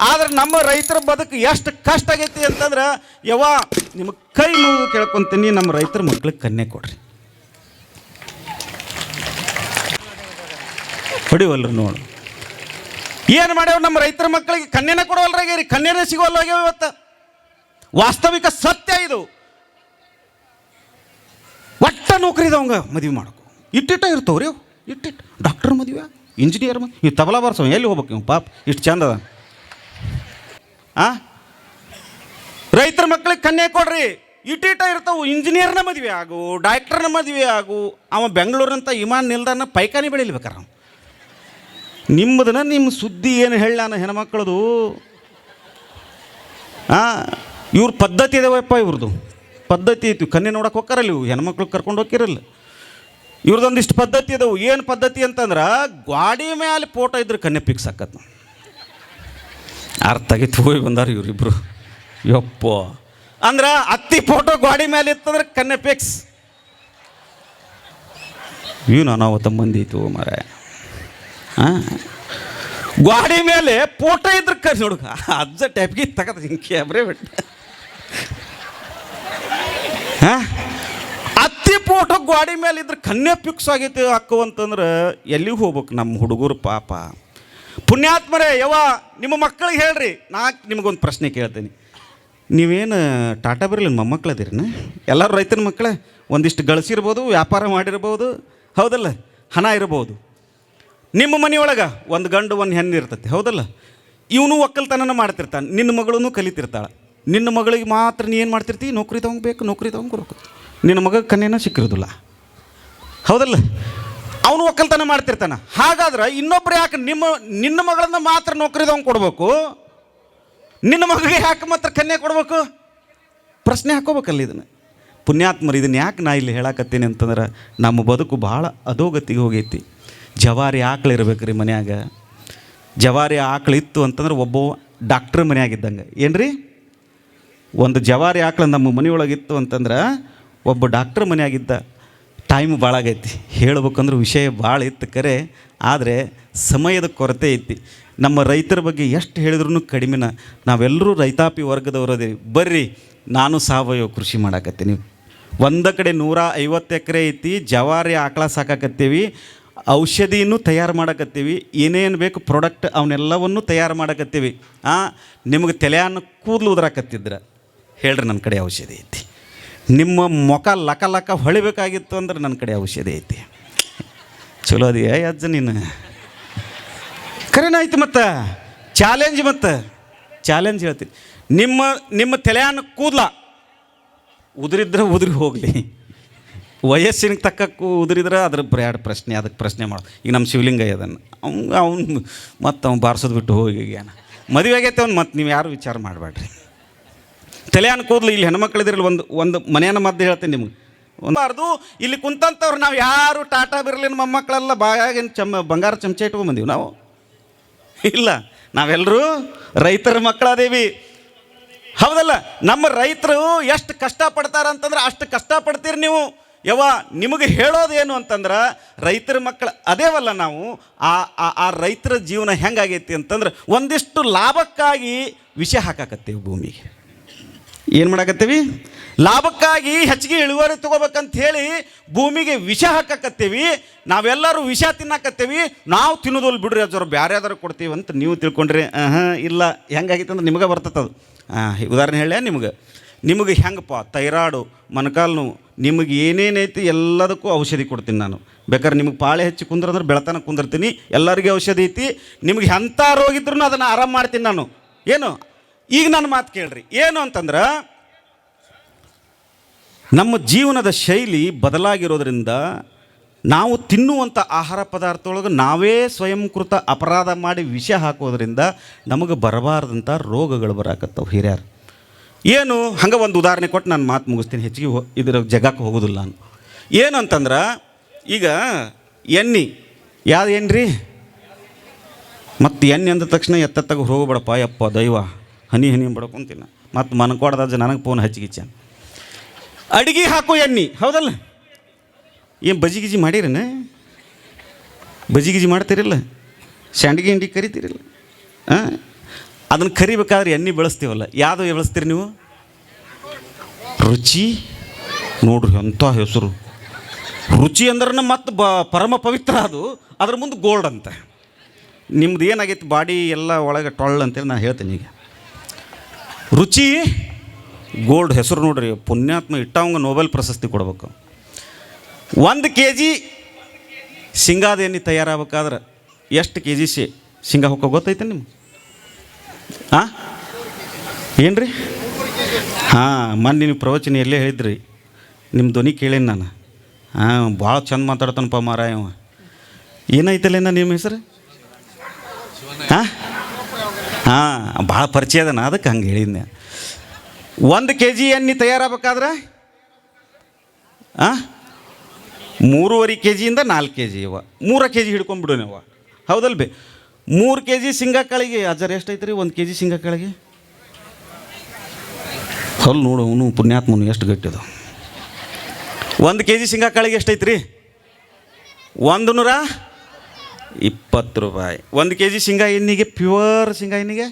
ಆದ್ರೆ ನಮ್ಮ ರೈತರ ಬದುಕು ಎಷ್ಟು ಕಷ್ಟ ಆಗೈತಿ ಅಂತಂದ್ರೆ ಯವ್ವ ನಿಮ್ಮ ಕೈ ನೋವು ಕೇಳ್ಕೊಂತೀನಿ, ನಮ್ಮ ರೈತರ ಮಕ್ಳಿಗೆ ಕನ್ಯೆ ಕೊಡ್ರಿ. ಹೊಡಿವಲ್ರಿ ನೋಡು ಏನು ಮಾಡ್ಯಾವ ನಮ್ಮ ರೈತರ ಮಕ್ಕಳಿಗೆ ಕನ್ಯೆನ ಕೊಡವಲ್ರಾಗ್ಯಾರಿ, ಕನ್ಯೆನೇ ಸಿಗೋಲ್ಲಾಗ್ಯಾವ ಇವತ್ತು. ವಾಸ್ತವಿಕ ಸತ್ಯ ಇದು. ಒಟ್ಟ ನೌಕರಿ ಇದಾವಂಗ ಮದುವೆ ಮಾಡಕು ಇಟ್ಟಿಟ್ಟ ಇರ್ತಾವ್ರಿ ಅವು, ಇಟ್ಟಿಟ್ಟು ಡಾಕ್ಟರ್ ಮದುವೆ, ಇಂಜಿನಿಯರ್ ಮದುವೆ, ಇವು ತಬಲಾ ಬಾರ್ಸವ ಎಲ್ಲಿ ಹೋಗ್ಬೇಕು ಇವು ಪಾಪ ಇಷ್ಟು ಚಂದ ಅದ. ರೈತರ ಮಕ್ಕಳಿಗೆ ಕನ್ಯೆ ಕೊಡ್ರಿ, ಇಟ್ಟಿಟ್ಟ ಇರ್ತಾವು. ಇಂಜಿನಿಯರ್ನ ಮದುವೆ ಆಗು, ಡಾಕ್ಟರ್ನ ಮದುವೆ ಆಗು, ಅವ ಬೆಂಗಳೂರಿನಂತ ವಿಮಾನ ನಿಲ್ದಾಣ ಪೈಖಾನಿ ಬೆಳಿಲಿಬೇಕಾರ. ನಿಮ್ಮದನ್ನ ನಿಮ್ಮ ಸುದ್ದಿ ಏನು ಹೇಳಾನ ಹೆಣ್ಮಕ್ಳದು. ಇವ್ರ ಪದ್ಧತಿ ಇದಾವಪ್ಪ, ಇವ್ರದ್ದು ಪದ್ಧತಿ ಐತಿ. ಕನ್ಯೆ ನೋಡಕ್ಕೆ ಹೋಗ್ತಾರಲ್ಲ ಇವು ಹೆಣ್ಮಕ್ಳು ಕರ್ಕೊಂಡು ಹೋಗಿರಲ್ಲ. ಇವ್ರದ್ದೊಂದಿಷ್ಟು ಪದ್ಧತಿ ಇದಾವು. ಏನು ಪದ್ಧತಿ ಅಂತಂದ್ರೆ ಗಾಡಿ ಮೇಲೆ ಫೋಟೋ ಇದ್ರೆ ಕನ್ಯೆ ಫಿಕ್ಸ್ ಆಕತ್. ಅರ್ಥ ಆಗಿತ್ತು ಹೋಗಿ ಬಂದಾರ ಇವರಿಬ್ರು. ಯಪ್ಪ ಅಂದ್ರೆ ಅತ್ತಿ ಫೋಟೋ ಗಾಡಿ ಮೇಲೆ ಇತ್ತಂದ್ರೆ ಕನ್ಯೆ ಫಿಕ್ಸ್. ಏನು ಅನಾಹುತ ಮಂದಿ ಐತು ಮರ. ಗಾಡಿ ಮೇಲೆ ಫೋಟೋ ಇದ್ರೆ ಕನ್ಯೆ ನೋಡು ಅಜ್ಜ ಟೈಪ್ಗೆ ತಗದ ಕ್ಯಾಮ್ರೆ ಬಿಟ್ಟು ಅತ್ತಿ ಫೋಟೋ ಗಾಡಿ ಮೇಲೆ ಇದ್ರೆ ಕನ್ಯೆ ಫಿಕ್ಸ್ ಆಗೈತಿ ಅಕ್ಕು ಅಂತಂದ್ರೆ ಎಲ್ಲಿಗೆ ಹೋಗ್ಬೇಕು ನಮ್ಮ ಹುಡುಗರು ಪಾಪ. ಪುಣ್ಯಾತ್ಮರೇ ಯವ್ವ ನಿಮ್ಮ ಮಕ್ಕಳಿಗೆ ಹೇಳ್ರಿ. ನಾ ನಿಮಗೊಂದು ಪ್ರಶ್ನೆ ಕೇಳ್ತೀನಿ. ನೀವೇನು ಟಾಟಾ ಬಿರ್ಲಿ ಮೊಮ್ಮಕ್ಳು ಅದಿರಿನ? ಎಲ್ಲರೂ ರೈತನ ಮಕ್ಕಳೇ. ಒಂದಿಷ್ಟು ಗಳಿಸಿರ್ಬೋದು, ವ್ಯಾಪಾರ ಮಾಡಿರ್ಬೋದು, ಹೌದಲ್ಲ, ಹಣ ಇರ್ಬೋದು. ನಿಮ್ಮ ಮನೆಯೊಳಗೆ ಒಂದು ಗಂಡು ಒಂದು ಹೆಣ್ಣು ಇರ್ತೈತಿ, ಹೌದಲ್ಲ. ಇವನು ಒಕ್ಕಲ್ತನ ಮಾಡ್ತಿರ್ತಾನೆ, ನಿನ್ನ ಮಗಳೂ ಕಲಿತಿರ್ತಾಳೆ. ನಿನ್ನ ಮಗಳಿಗೆ ಮಾತ್ರ ನೀ ಏನು ಮಾಡ್ತಿರ್ತಿ? ನೌಕರಿ ತೊಗೊಂಬೇಕು, ನೌಕರಿ ತೊಗೊಂಡ್ಕೊಬೇಕು. ನಿನ್ನ ಮಗ ಕನ್ಯೆನ ಸಿಕ್ಕಿರೋದಿಲ್ಲ, ಹೌದಲ್ಲ. ಅವನು ಒಕ್ಕಲ್ತನ ಮಾಡ್ತಿರ್ತಾನೆ. ಹಾಗಾದ್ರೆ ಇನ್ನೊಬ್ರು ಯಾಕೆ ನಿನ್ನ ಮಗಳನ್ನ ಮಾತ್ರ ನೌಕರಿ ತೊಗೊಂಡು ಕೊಡ್ಬೇಕು, ನಿನ್ನ ಮಗಳಿಗೆ ಯಾಕೆ ಮಾತ್ರ ಕನ್ಯೆ ಕೊಡ್ಬೇಕು? ಪ್ರಶ್ನೆ ಹಾಕೋಬೇಕಲ್ಲ ಇದನ್ನು. ಪುಣ್ಯಾತ್ಮರು ಇದನ್ನು ಯಾಕೆ ನಾ ಇಲ್ಲಿ ಹೇಳಕತ್ತೀನಿ ಅಂತಂದ್ರೆ ನಮ್ಮ ಬದುಕು ಭಾಳ ಅಧೋಗತಿಗೆ ಹೋಗೈತಿ. ಜವಾರಿ ಆಕಳು ಇರ್ಬೇಕು ರೀ ಮನ್ಯಾಗ. ಜವಾರಿ ಆಕಳು ಇತ್ತು ಅಂತಂದ್ರೆ ಒಬ್ಬ ಡಾಕ್ಟ್ರ್ ಮನೆಯಾಗಿದ್ದಂಗೆ. ಏನು ರೀ, ಒಂದು ಜವಾರಿ ಆಕಳು ನಮ್ಮ ಮನೆಯೊಳಗಿತ್ತು ಅಂತಂದ್ರೆ ಒಬ್ಬ ಡಾಕ್ಟ್ರ್ ಮನೆಯಾಗಿದ್ದ. ಟೈಮ್ ಭಾಳ ಆಗೈತಿ, ಹೇಳ್ಬೇಕಂದ್ರೆ ವಿಷಯ ಭಾಳ ಇತ್ತು ಕರೆ, ಆದರೆ ಸಮಯದ ಕೊರತೆ ಐತಿ. ನಮ್ಮ ರೈತರ ಬಗ್ಗೆ ಎಷ್ಟು ಹೇಳಿದ್ರೂ ಕಡಿಮೆನ. ನಾವೆಲ್ಲರೂ ರೈತಾಪಿ ವರ್ಗದವರದೇ. ಬರ್ರಿ, ನಾನು ಸಾವಯವ ಕೃಷಿ ಮಾಡಾಕತ್ತೀನಿ. ಒಂದು ಕಡೆ 150 ಎಕರೆ ಐತಿ, ಜವಾರಿ ಆಕಳ ಸಾಕಾಕತ್ತೀವಿ, ಔಷಧಿನೂ ತಯಾರು ಮಾಡಕತ್ತೀವಿ, ಏನೇನು ಬೇಕು ಪ್ರಾಡಕ್ಟ್ ಅವನ್ನೆಲ್ಲವನ್ನೂ ತಯಾರು ಮಾಡಕತ್ತೀವಿ. ನಿಮಗೆ ತಲೆಯನ್ನು ಕೂದಲು ಉದುರಾಕತ್ತಿದ್ರೆ ಹೇಳ್ರಿ, ನನ್ನ ಕಡೆ ಔಷಧಿ ಐತಿ. ನಿಮ್ಮ ಮುಖ ಲಕ ಲಕ ಹೊಳಿಬೇಕಾಗಿತ್ತು ಅಂದ್ರೆ ನನ್ನ ಕಡೆ ಔಷಧಿ ಐತಿ. ಚಲೋ ಅದೆಯಾ ಅಜ್ಜ ನೀನು? ಕರೆನಾಯ್ತು. ಮತ್ತು ಚಾಲೆಂಜ್ ಹೇಳ್ತೀನಿ. ನಿಮ್ಮ ತಲೆಯನ್ನು ಕೂದಲ ಉದುರಿದ್ರೆ ಉದುರಿ ಹೋಗಲಿ, ವಯಸ್ಸಿನ ತಕ್ಕಕ್ಕೂ ಉದುರಿದ್ರೆ ಅದ್ರ ಎರಡು ಪ್ರಶ್ನೆ, ಅದಕ್ಕೆ ಪ್ರಶ್ನೆ ಮಾಡು. ಈಗ ನಮ್ಮ ಶಿವಲಿಂಗ ಅದನ್ನು ಅವ್ನು ಮತ್ತು ಅವ್ನು ಬಾರಿಸೋದು ಬಿಟ್ಟು ಹೋಗಿ ಏನ ಮದುವೆ ಆಗೈತೆ ಅವ್ನು. ಮತ್ತು ನೀವು ಯಾರು ವಿಚಾರ ಮಾಡಬೇಡ್ರಿ. ತಲೆಯನ್ನು ಕೂದಲು ಇಲ್ಲಿ ಹೆಣ್ಮಕ್ಳಿದ್ರಲ್ಲಿ ಒಂದು ಮನೆಯನ್ನು ಮದ್ದು ಹೇಳ್ತೀನಿ ನಿಮ್ಗೆ. ಒಂದಾರ್ದು ಇಲ್ಲಿ ಕುಂತಂಥವ್ರು ನಾವು ಯಾರು ಟಾಟಾ ಬಿರ್ಲಿನ ಮೊಮ್ಮಕ್ಕಳೆಲ್ಲ ಬಾಯಾಗಿನ ಬಂಗಾರ ಚಮಚ ಇಟ್ಕೊಂಬಂದೀವಿ ನಾವು ಇಲ್ಲ. ನಾವೆಲ್ಲರೂ ರೈತರ ಮಕ್ಕಳದೇವಿ, ಹೌದಲ್ಲ. ನಮ್ಮ ರೈತರು ಎಷ್ಟು ಕಷ್ಟಪಡ್ತಾರಂತಂದ್ರೆ ಅಷ್ಟು ಕಷ್ಟಪಡ್ತೀರಿ ನೀವು. ಯವ್ವ ನಿಮಗೆ ಹೇಳೋದೇನು ಅಂತಂದ್ರೆ ರೈತರ ಮಕ್ಕಳು ಅದೇವಲ್ಲ ನಾವು. ಆ ರೈತರ ಜೀವನ ಹೆಂಗಾಗೈತಿ ಅಂತಂದ್ರೆ ಒಂದಿಷ್ಟು ಲಾಭಕ್ಕಾಗಿ ವಿಷ ಹಾಕಾಕತ್ತೀವಿ ಭೂಮಿಗೆ. ಏನು ಮಾಡಾಕತ್ತೀವಿ? ಲಾಭಕ್ಕಾಗಿ ಹೆಚ್ಚಿಗೆ ಇಳುವರಿ ತೊಗೋಬೇಕಂತ ಹೇಳಿ ಭೂಮಿಗೆ ವಿಷ ಹಾಕಕತ್ತೀವಿ. ನಾವೆಲ್ಲರೂ ವಿಷ ತಿನ್ನಕತ್ತೀವಿ. ನಾವು ತಿನ್ನೋದಲ್ಲ ಬಿಡ್ರಿ, ಅಜ್ಜರು ಬೇರೆ ಯಾವ್ದಾರು ಕೊಡ್ತೀವಿ ಅಂತ ನೀವು ತಿಳ್ಕೊಂಡ್ರಿ. ಇಲ್ಲ, ಹೆಂಗಾಗಿತ್ತು ಅಂದ್ರೆ ನಿಮಗೆ ಬರ್ತದೆ. ಉದಾಹರಣೆ ಹೇಳ ನಿಮಗೆ ಹೆಂಗಪ್ಪ ಥೈರಾಯ್ಡು, ಮೊಣಕಾಲು ನೋವು, ನಿಮಗೆ ಏನೇನೈತಿ ಎಲ್ಲದಕ್ಕೂ ಔಷಧಿ ಕೊಡ್ತೀನಿ ನಾನು. ಬೇಕಾದ್ರೆ ನಿಮಗೆ ಪಾಳೆ ಹೆಚ್ಚಿ ಕುಂದ್ರಂದ್ರೆ ಬೆಳತನ ಕುಂದಿರ್ತೀನಿ. ಎಲ್ಲರಿಗೂ ಔಷಧಿ ಐತಿ. ನಿಮಗೆ ಎಂಥ ರೋಗ ಇದ್ರೂ ಅದನ್ನು ಆರಾಮ ಮಾಡ್ತೀನಿ ನಾನು. ಏನು ಈಗ ನನ್ನ ಮಾತು ಕೇಳ್ರಿ. ಏನು ಅಂತಂದ್ರೆ ನಮ್ಮ ಜೀವನದ ಶೈಲಿ ಬದಲಾಗಿರೋದ್ರಿಂದ ನಾವು ತಿನ್ನುವಂಥ ಆಹಾರ ಪದಾರ್ಥದೊಳಗೆ ನಾವೇ ಸ್ವಯಂಕೃತ ಅಪರಾಧ ಮಾಡಿ ವಿಷ ಹಾಕೋದ್ರಿಂದ ನಮಗೆ ಬರಬಾರ್ದಂಥ ರೋಗಗಳು ಬರಾಕತ್ತವು ಹಿರಿಯರು. ಏನು ಹಂಗೆ ಒಂದು ಉದಾಹರಣೆ ಕೊಟ್ಟು ನಾನು ಮಾತು ಮುಗಿಸ್ತೀನಿ. ಹೆಚ್ಚಿಗೆ ಇದರ ಜಗಕ್ಕೆ ಹೋಗೋದಿಲ್ಲ ನಾನು. ಏನು ಅಂತಂದ್ರೆ ಈಗ ಎಣ್ಣೆ ಯಾವ್ದು ಎಣ್ಣೆ ರೀ? ಮತ್ತು ಎಣ್ಣೆ ಅಂದ ತಕ್ಷಣ ಎತ್ತತ್ತಾಗ ಹೋಗ್ಬೇಡಪ್ಪ ಯಪ್ಪ ದೈವ ಹನಿ ಬಡ್ಕೊಂತೀನಿ. ಮತ್ತು ಮನ್ಕೊಡ್ದ ನನಗೆ ಫೋನ್ ಹಚ್ಚಿಗಿಚ್ಚ ಅಡುಗೆ ಹಾಕೋ ಎಣ್ಣೆ, ಹೌದಲ್ಲ. ಏನು ಬಜಿ ಗಿಜಿ ಮಾಡಿರೇನ? ಬಜಿ ಗಿಜಿ ಮಾಡ್ತೀರಿಲ್ಲ, ಶಾಂಡ್ಗಿ ಹಿಂಡಿ ಕರಿತೀರಿಲ್ಲ. ಅದನ್ನು ಕರಿಬೇಕಾದ್ರೆ ಎಣ್ಣೆ ಬೆಳೆಸ್ತೀವಲ್ಲ, ಯಾವುದು ಬೆಳೆಸ್ತೀರಿ ನೀವು? ರುಚಿ. ನೋಡ್ರಿ ಅಂಥ ಹೆಸರು ರುಚಿ ಅಂದ್ರೆ ಮತ್ತು ಪರಮ ಪವಿತ್ರ. ಅದು ಅದ್ರ ಮುಂದೆ ಗೋಲ್ಡ್ ಅಂತ. ನಿಮ್ದು ಏನಾಗೈತಿ ಬಾಡಿ ಎಲ್ಲ ಒಳಗೆ ಟೊಳ್ಳು ಅಂತೇಳಿ ನಾನು ಹೇಳ್ತೀನಿ. ಈಗ ರುಚಿ ಗೋಲ್ಡ್ ಹೆಸರು ನೋಡ್ರಿ. ಪುಣ್ಯಾತ್ಮ ಇಟ್ಟವಂಗೆ ನೊಬೆಲ್ ಪ್ರಶಸ್ತಿ ಕೊಡ್ಬೇಕು. 1 kg ಶೇಂಗಾದ ಎಣ್ಣೆ ತಯಾರಾಗಬೇಕಾದ್ರೆ ಎಷ್ಟು kg ಶೇಂಗಾ ಹೊಕ್ಕ ಗೊತ್ತೈತೆ ನಿಮ್ಗೆ? ಹಾಂ ಏನು ರೀ? ಹಾಂ, ಮೊನ್ನೆ ನೀವು ಪ್ರವಚನ ಎಲ್ಲೇ ಹೇಳಿದ್ರಿ. ನಿಮ್ಮ ಧ್ವನಿ ಕೇಳೀನಿ ನಾನು. ಹಾಂ, ಭಾಳ ಚಂದ ಮಾತಾಡ್ತಾನಪ್ಪ ಮಾರಾಯ ಅವ. ಏನಾಯ್ತಲ್ಲ ನಿಮ್ಮ ಹೆಸರು? ಹಾಂ ಹಾಂ, ಭಾಳ ಪರಿಚಯ ಅದನ, ಅದಕ್ಕೆ ಹಂಗೆ ಹೇಳಿದ್ನೆ. 1 kg ಎಣ್ಣೆ ತಯಾರಾಗಬೇಕಾದ್ರೆ 3.5 kg 4 kg ಇವ 3 kg ಹಿಡ್ಕೊಂಡ್ಬಿಡೋಣ ಅವ. ಹೌದಲ್ ಬೇ? 3 kg ಶೇಂಗಾ ಕಾಳಿಗೆ ಅಜ್ಜಾರ ಎಷ್ಟು ಐತೆ ರೀ 1 kg ಶೇಂಗಾ ಕಾಳಿಗೆ? ಹೊಲ್ ನೋಡು ಅವನು ಪುಣ್ಯಾತ್ಮನು ಎಷ್ಟು ಗಟ್ಟಿದು. 1 kg ಶೇಂಗಾ ಕಾಳಿಗೆ ಎಷ್ಟು ಐತೆ ರೀ? 120 ರೂಪಾಯಿ. 1 kg ಶೇಂಗಾ ಎಣ್ಣೆಗೆ, ಪ್ಯೂರ್ ಶೇಂಗಾ ಎಣ್ಣೆಗೆ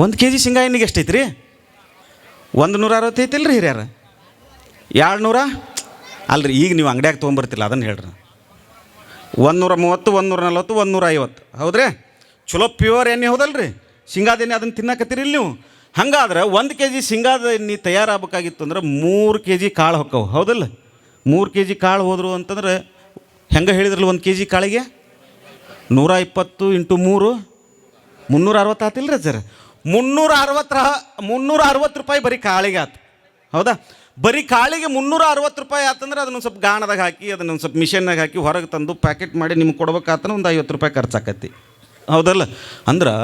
1 kg ಶೇಂಗಾ ಎಣ್ಣೆಗೆ ಎಷ್ಟು ಐತೆ ರೀ? 160 ಐತಿಲ್ಲ ರೀ ಹಿರಿಯಾರ? 200 ಅಲ್ರಿ, ಈಗ ನೀವು ಅಂಗಡಿಯಾಗ ತೊಗೊಂಬರ್ತಿಲ್ಲ ಅದನ್ನು ಹೇಳ್ರಿ. 130, 140, 150 ಹೌದ್ರಿ? ಚಲೋ ಪ್ಯೂರ್ ಎಣ್ಣೆ ಹೌದಲ್ರಿ? ಶೇಂಗಾದ ಎಣ್ಣೆ ಅದನ್ನು ತಿನ್ನಕತ್ತೀರಿ ಇಲ್ಲಿ ನೀವು. ಹಂಗಾದ್ರೆ 1 kg ಶೇಂಗಾದ ಎಣ್ಣೆ ತಯಾರಾಗಬೇಕಾಗಿತ್ತು ಅಂದ್ರೆ 3 kg ಕಾಳು ಹೊಕ್ಕವು. ಹೌದಲ್ಲ? 3 kg ಕಾಳು ಹೋದ್ರು ಅಂತಂದ್ರೆ ಹೆಂಗೆ ಹೇಳಿದ್ರಲ್ಲ, 1 kg ಕಾಳಿಗೆ 120 × 3 360 ಆತಿಲ್ಲ ರೀ ಸರ್? 360 ರೂಪಾಯಿ ಬರೀ ಕಾಳಿಗೆ ಆತು. ಹೌದಾ? ಬರೀ ಕಾಳಿಗೆ 360 ರೂಪಾಯಿ ಆತಂದ್ರೆ ಅದನ್ನು ಸ್ವಲ್ಪ ಗಾಣದಾಗ ಹಾಕಿ, ಅದನ್ನು ಸ್ವಲ್ಪ ಮಿಷನ್ನಾಗ ಹಾಕಿ ಹೊರಗೆ ತಂದು ಪ್ಯಾಕೆಟ್ ಮಾಡಿ ನಿಮ್ಗೆ ಕೊಡ್ಬೇಕಾತಂದ್ರೆ ಒಂದು 50 ರೂಪಾಯಿ ಖರ್ಚಾಕತಿ. ಹೌದಲ್ಲ? ಅಂದ್ರೆ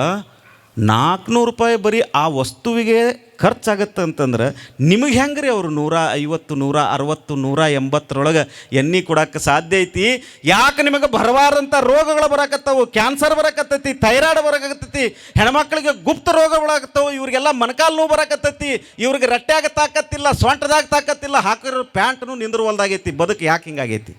400 ರೂಪಾಯಿ ಬರೀ ಆ ವಸ್ತುವಿಗೆ ಖರ್ಚಾಗತ್ತೆ ಅಂತಂದ್ರೆ ನಿಮಗೆ ಹೆಂಗೆ ರೀ ಅವರು 150, 160, 180 ಎಣ್ಣೆ ಕೊಡೋಕ್ಕೆ ಸಾಧ್ಯ ಐತಿ? ಯಾಕೆ ನಿಮಗೆ ಬರಬಾರಂಥ ರೋಗಗಳು ಬರಕತ್ತವು, ಕ್ಯಾನ್ಸರ್ ಬರಕತ್ತೈತಿ, ಥೈರಾಯ್ಡ್ ಬರಕತ್ತೈತಿ, ಹೆಣ್ಮಕ್ಳಿಗೆ ಗುಪ್ತ ರೋಗಗಳಾಗತ್ತವು, ಇವ್ರಿಗೆಲ್ಲ ಮೊಣಕಾಲು ನೋವು ಬರಕತ್ತೈತಿ, ಇವ್ರಿಗೆ ರಟ್ಟ್ಯಾಗ ತಾಕತ್ತಿಲ್ಲ, ಸೊಂಟದಾಗ ತಾಕತ್ತಿಲ್ಲ, ಹಾಕಿರೋ ಪ್ಯಾಂಟ್ನು ನಿಂದ್ರವಲ್ದಾಗೈತಿ. ಬದುಕು ಯಾಕೆ ಹಿಂಗಾಗೈತಿ?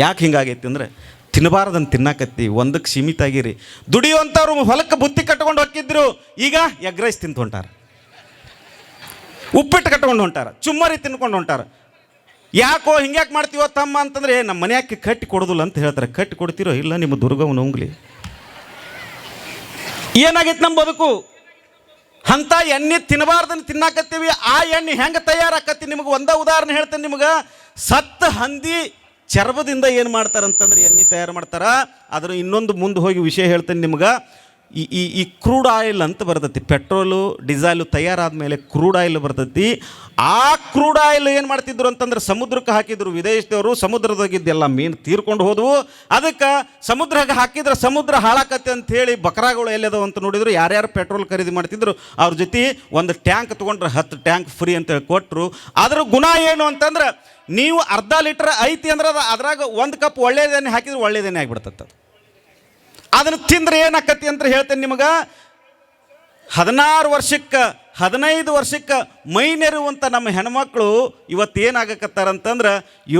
ಯಾಕೆ ಹಿಂಗಾಗೈತಿ ಅಂದರೆ ತಿನ್ನಬಾರ್ದಂತ ತಿನ್ನಾಕತ್ತಿ. ಒಂದಕ್ಕೆ ಸೀಮಿತ ಆಗಿರಿ. ದುಡಿಯುವಂಥವ್ರು ಹೊಲಕ್ಕೆ ಬುತ್ತಿ ಕಟ್ಕೊಂಡು ಹೋಗಿದ್ರು, ಈಗ ಎಗ್ ರೈಸ್ ತಿಂದು ಹೊಂಟಾರ, ಉಪ್ಪಿಟ್ಟು ಕಟ್ಕೊಂಡು ಹೊಂಟಾರ, ಚುಮ್ಮರಿ ತಿನ್ಕೊಂಡು ಹೊಂಟಾರ. ಯಾಕೋ ಹಿಂಗ್ಯಾಕೆ ಮಾಡ್ತೀವೋ ತಮ್ಮ ಅಂತಂದರೆ ನಮ್ಮ ಮನೆಯಾಕೆ ಕಟ್ಟಿ ಕೊಡೋದಿಲ್ಲ ಅಂತ ಹೇಳ್ತಾರೆ. ಕಟ್ಟಿ ಕೊಡ್ತಿರೋ ಇಲ್ಲ ನಿಮ್ಮ ದುರ್ಗವನ ಉಂಗ್ಲಿ. ಏನಾಗೈತೆ ನಮ್ಮ ಬದುಕು? ಅಂಥ ಎಣ್ಣೆ ತಿನ್ನಬಾರ್ದನ್ನು ತಿನ್ನಾಕತ್ತೀವಿ. ಆ ಎಣ್ಣೆ ಹೆಂಗೆ ತಯಾರಾಕತ್ತಿ ನಿಮಗೆ ಒಂದೇ ಉದಾಹರಣೆ ಹೇಳ್ತೇನೆ ನಿಮಗೆ. ಸತ್ತ ಹಂದಿ ಚರ್ಮದಿಂದ ಏನು ಮಾಡ್ತಾರಂತಂದ್ರೆ ಎಣ್ಣೆ ತಯಾರು ಮಾಡ್ತಾರೆ. ಅದರ ಇನ್ನೊಂದು ಮುಂದೆ ಹೋಗಿ ವಿಷಯ ಹೇಳ್ತೇನೆ ನಿಮ್ಗೆ. ಈ ಕ್ರೂಡ್ ಆಯಿಲ್ ಅಂತ ಬರ್ತೈತಿ. ಪೆಟ್ರೋಲು ಡೀಸೆಲು ತಯಾರಾದ ಮೇಲೆ ಕ್ರೂಡ್ ಆಯಿಲ್ ಬರ್ತೈತಿ. ಆ ಕ್ರೂಡ್ ಆಯಿಲ್ ಏನು ಮಾಡ್ತಿದ್ರು ಅಂತಂದ್ರೆ ಸಮುದ್ರಕ್ಕೆ ಹಾಕಿದ್ರು. ವಿದೇಶದವರು ಸಮುದ್ರದಾಗಿದ್ದೆಲ್ಲ ಮೀನು ತೀರ್ಕೊಂಡು ಹೋದವು. ಅದಕ್ಕೆ ಸಮುದ್ರಕ್ಕೆ ಹಾಕಿದ್ರೆ ಸಮುದ್ರ ಹಾಳಾಕತ್ತೆ ಅಂಥೇಳಿ ಬಕರಾಗಳು ಎಲ್ಲದವು ಅಂತ ನೋಡಿದ್ರು. ಯಾರ್ಯಾರು ಪೆಟ್ರೋಲ್ ಖರೀದಿ ಮಾಡ್ತಿದ್ರು ಅವ್ರ ಜೊತೆ ಒಂದು ಟ್ಯಾಂಕ್ ತೊಗೊಂಡ್ರೆ 10 ಟ್ಯಾಂಕ್ ಫ್ರೀ ಅಂತೇಳಿ ಕೊಟ್ಟರು. ಅದರ ಗುಣ ಏನು ಅಂತಂದ್ರೆ ನೀವು ಅರ್ಧ ಲೀಟ್ರ್ ಐತಿ ಅಂದ್ರೆ ಅದ್ರಾಗ 1 ಕಪ್ ಒಳ್ಳೇದೇನೆ ಹಾಕಿದ್ರೆ ಒಳ್ಳೇದೇನೆ ಆಗಿಬಿಡ್ತದೆ. ಅದನ್ನು ತಿಂದ್ರೆ ಏನಾಕತಿ ಅಂತ ಹೇಳ್ತೇನೆ ನಿಮಗೆ. 16 ವರ್ಷಕ್ಕೆ 15 ವರ್ಷಕ್ಕೆ ಮೈ ನೆರುವಂಥ ನಮ್ಮ ಹೆಣ್ಮಕ್ಳು ಇವತ್ತೇನಾಗಕತ್ತಾರಂತಂದ್ರೆ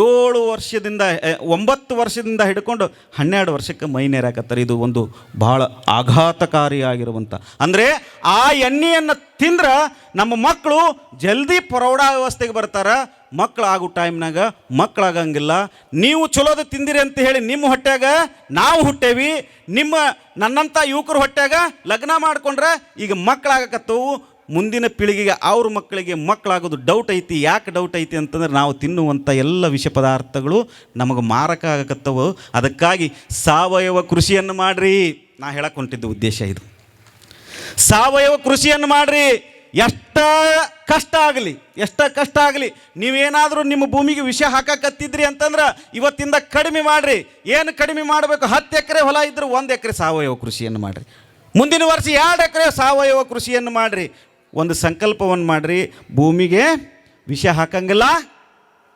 7 ವರ್ಷದಿಂದ 9 ವರ್ಷದಿಂದ ಹಿಡ್ಕೊಂಡು 12 ವರ್ಷಕ್ಕೆ ಮೈ ನೆರಾಕತ್ತಾರೆ. ಇದು ಒಂದು ಭಾಳ ಆಘಾತಕಾರಿಯಾಗಿರುವಂಥ, ಅಂದರೆ ಆ ಎಣ್ಣೆಯನ್ನು ತಿಂದ್ರೆ ನಮ್ಮ ಮಕ್ಕಳು ಜಲ್ದಿ ಪ್ರೌಢಾವಸ್ಥೆಗೆ ಬರ್ತಾರೆ. ಮಕ್ಕಳಾಗೋ ಟೈಮ್ನಾಗ ಮಕ್ಕಳಾಗಂಗಿಲ್ಲ. ನೀವು ಚಲೋದು ತಿಂದಿರಿ ಅಂತ ಹೇಳಿ ನಿಮ್ಮ ಹೊಟ್ಯಾಗ ನಾವು ಹುಟ್ಟೇವಿ. ನನ್ನಂಥ ಯುವಕರು ಹೊಟ್ಯಾಗ ಲಗ್ನ ಮಾಡಿಕೊಂಡ್ರೆ ಈಗ ಮಕ್ಕಳಾಗಕತ್ತವು. ಮುಂದಿನ ಪೀಳಿಗೆಗೆ ಅವ್ರ ಮಕ್ಕಳಿಗೆ ಮಕ್ಕಳಾಗೋದು ಡೌಟ್ ಐತಿ. ಯಾಕೆ ಡೌಟ್ ಐತಿ ಅಂತಂದ್ರೆ ನಾವು ತಿನ್ನುವಂಥ ಎಲ್ಲ ವಿಷ ಪದಾರ್ಥಗಳು ನಮಗೆ ಮಾರಕ ಆಗಕತ್ತವು. ಅದಕ್ಕಾಗಿ ಸಾವಯವ ಕೃಷಿಯನ್ನು ಮಾಡಿರಿ. ನಾ ಹೇಳಕ್ಕೆ ಹೊಂಟಿದ್ದ ಉದ್ದೇಶ ಇದು. ಸಾವಯವ ಕೃಷಿಯನ್ನು ಮಾಡಿರಿ. ಎಷ್ಟ ಕಷ್ಟ ಆಗಲಿ ನೀವೇನಾದರೂ ನಿಮ್ಮ ಭೂಮಿಗೆ ವಿಷ ಹಾಕಕತ್ತಿದ್ರಿ ಅಂತಂದ್ರೆ ಇವತ್ತಿಂದ ಕಡಿಮೆ ಮಾಡಿರಿ. ಏನು ಕಡಿಮೆ ಮಾಡಬೇಕು? 10 ಎಕರೆ ಹೊಲ ಇದ್ದರೆ 1 ಎಕರೆ ಸಾವಯವ ಕೃಷಿಯನ್ನು ಮಾಡಿರಿ. ಮುಂದಿನ ವರ್ಷ 2 ಎಕರೆ ಸಾವಯವ ಕೃಷಿಯನ್ನು ಮಾಡಿರಿ. ಒಂದು ಸಂಕಲ್ಪವನ್ನು ಮಾಡಿರಿ. ಭೂಮಿಗೆ ವಿಷ ಹಾಕಂಗಿಲ್ಲ,